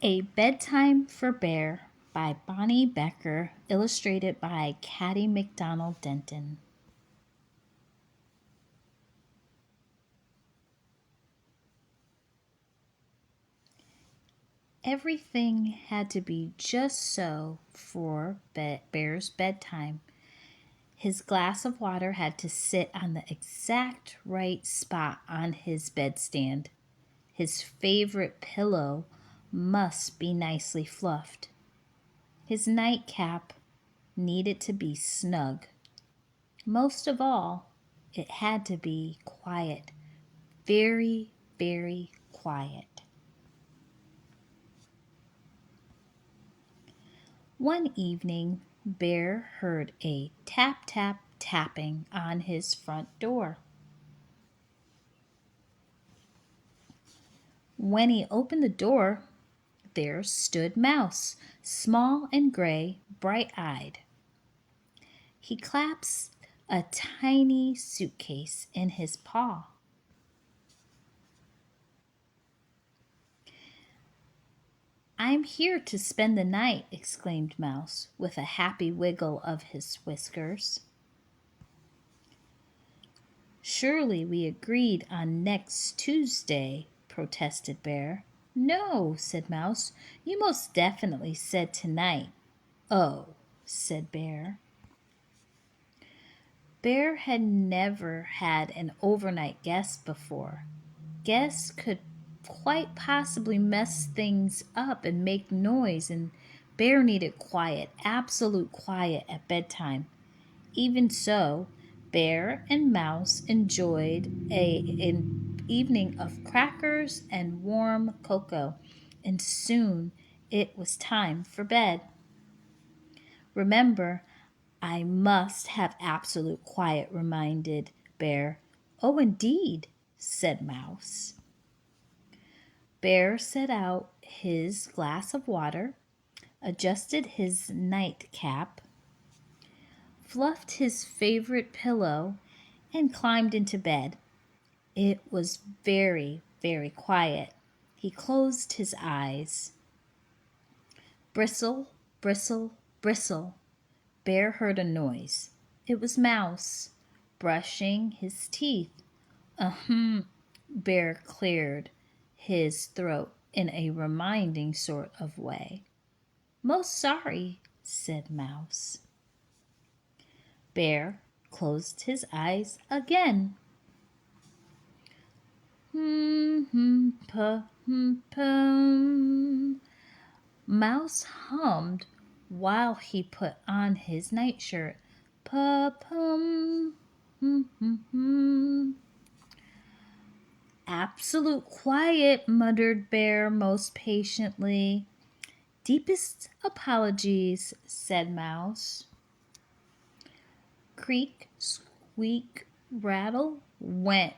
A Bedtime for Bear by Bonny Becker, illustrated by Kady MacDonald Denton. Everything had to be just so for Bear's bedtime. His glass of water had to sit on the exact right spot on his bedstand. His favorite pillow must be nicely fluffed. His nightcap needed to be snug. Most of all, it had to be quiet. Very, very quiet. One evening, Bear heard a tap, tap, tapping on his front door. When he opened the door, there stood Mouse, small and gray, bright-eyed. He clasped a tiny suitcase in his paw. "I'm here to spend the night," exclaimed Mouse, with a happy wiggle of his whiskers. "Surely we agreed on next Tuesday," protested Bear. "No," said Mouse, "you most definitely said tonight." "Oh," said Bear. Bear had never had an overnight guest before. Guests could quite possibly mess things up and make noise, and Bear needed quiet, absolute quiet at bedtime. Even so, Bear and Mouse enjoyed an evening of crackers and warm cocoa, and soon it was time for bed. "Remember, I must have absolute quiet," reminded Bear. "Oh, indeed," said Mouse. Bear set out his glass of water, adjusted his nightcap, fluffed his favorite pillow, and climbed into bed. It was very, very quiet. He closed his eyes. Bristle, bristle, bristle. Bear heard a noise. It was Mouse, brushing his teeth. Ahem. Bear cleared his throat in a reminding sort of way. "Most sorry," said Mouse. Bear closed his eyes again. Pum. Mouse hummed while he put on his nightshirt. Pa-pum. "Absolute quiet," muttered Bear most patiently. "Deepest apologies," said Mouse. Creak, squeak, rattle went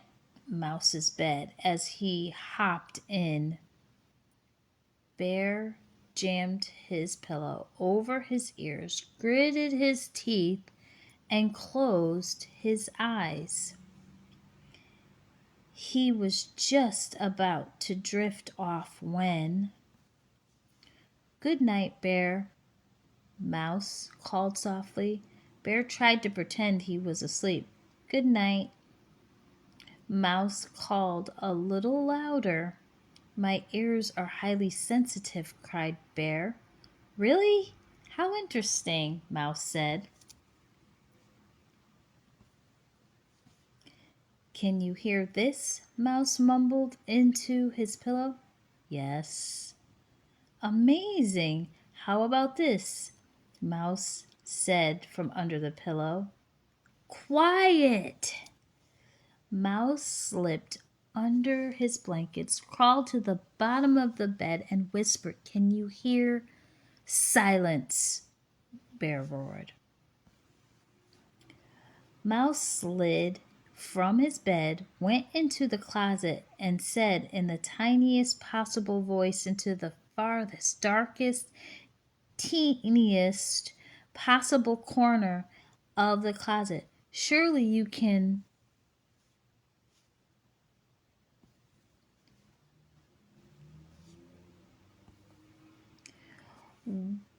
Mouse's bed as he hopped in. Bear jammed his pillow over his ears, gritted his teeth, and closed his eyes. He was just about to drift off when... "Good night, Bear," Mouse called softly. Bear tried to pretend he was asleep. "Good night." Mouse called a little louder. "My ears are highly sensitive," cried Bear. "Really? How interesting," Mouse said. "Can you hear this?" Mouse mumbled into his pillow. "Yes." "Amazing! How about this?" Mouse said from under the pillow. "Quiet!" Mouse slipped under his blankets, crawled to the bottom of the bed, and whispered, "Can you hear?" "Silence!" Bear roared. Mouse slid from his bed, went into the closet, and said in the tiniest possible voice into the farthest, darkest, teeniest possible corner of the closet, "Surely you can..."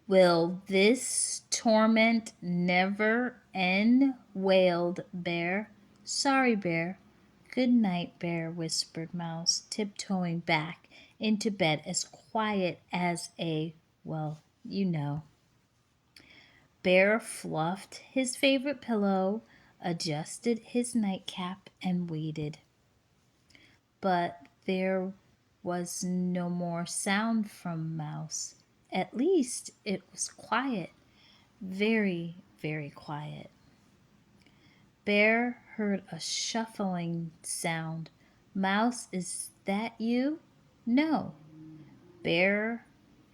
Will this torment never end? Wailed Bear. Sorry, Bear. Good night, Bear, whispered Mouse, tiptoeing back into bed as quiet as well, you know. Bear fluffed his favorite pillow, adjusted his nightcap, and waited. But there was no more sound from Mouse. At least it was quiet, very, very quiet. Bear heard a shuffling sound. Mouse, is that you? No. Bear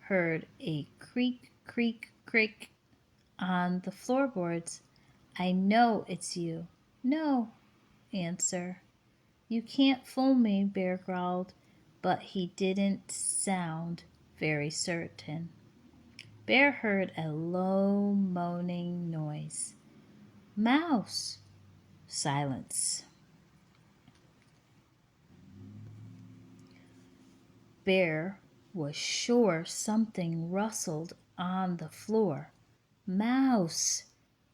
heard a creak, creak, creak on the floorboards. I know it's you. No answer. You can't fool me, Bear growled, but he didn't sound very certain. Bear heard a low moaning noise. Mouse! Silence. Bear was sure something rustled on the floor. Mouse!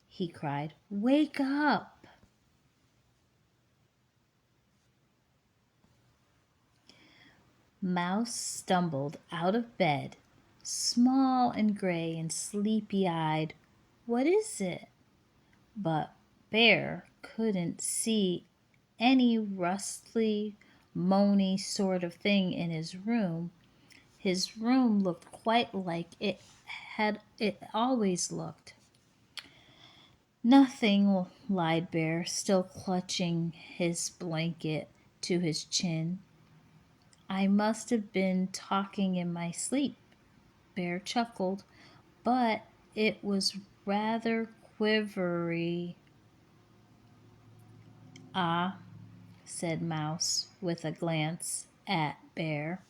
He cried. Wake up! Mouse stumbled out of bed, small and gray and sleepy-eyed. What is it? But Bear couldn't see any rustly, moany sort of thing in his room. His room looked quite like it always looked. Nothing, lied Bear, still clutching his blanket to his chin. I must have been talking in my sleep, Bear chuckled, but it was rather quivery. Ah, said Mouse with a glance at Bear.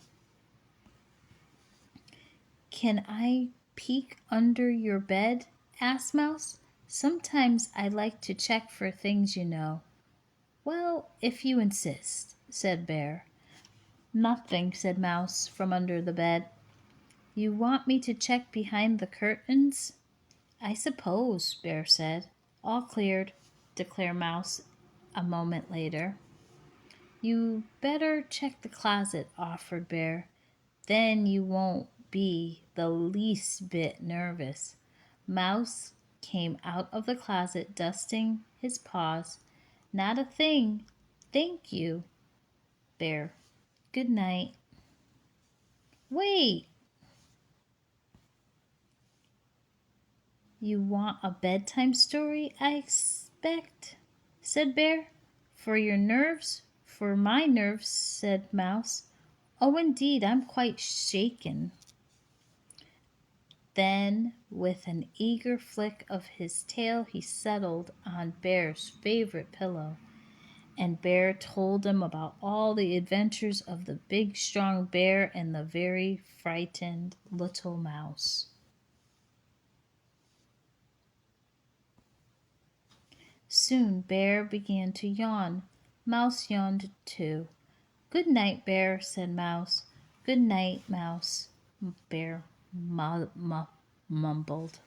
Can I peek under your bed? Asked Mouse. Sometimes I like to check for things, you know. Well, if you insist, said Bear. Nothing, said Mouse from under the bed. You want me to check behind the curtains? I suppose, Bear said. All cleared, declared Mouse a moment later. You better check the closet, offered Bear. Then you won't be the least bit nervous. Mouse came out of the closet, dusting his paws. Not a thing. Thank you, Bear. Good night. Wait! You want a bedtime story, I expect, said Bear. For your nerves? For my nerves, said Mouse. Oh, indeed, I'm quite shaken. Then, with an eager flick of his tail, he settled on Bear's favorite pillow, and Bear told him about all the adventures of the big, strong bear and the very frightened little mouse. Soon Bear began to yawn. Mouse yawned too. Good night, Bear, said Mouse. Good night, Mouse, Bear mumbled.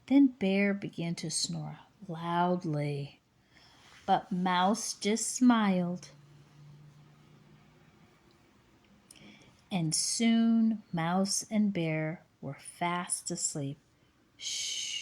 Then Bear began to snore loudly, but Mouse just smiled. And soon Mouse and Bear were fast asleep. Shh!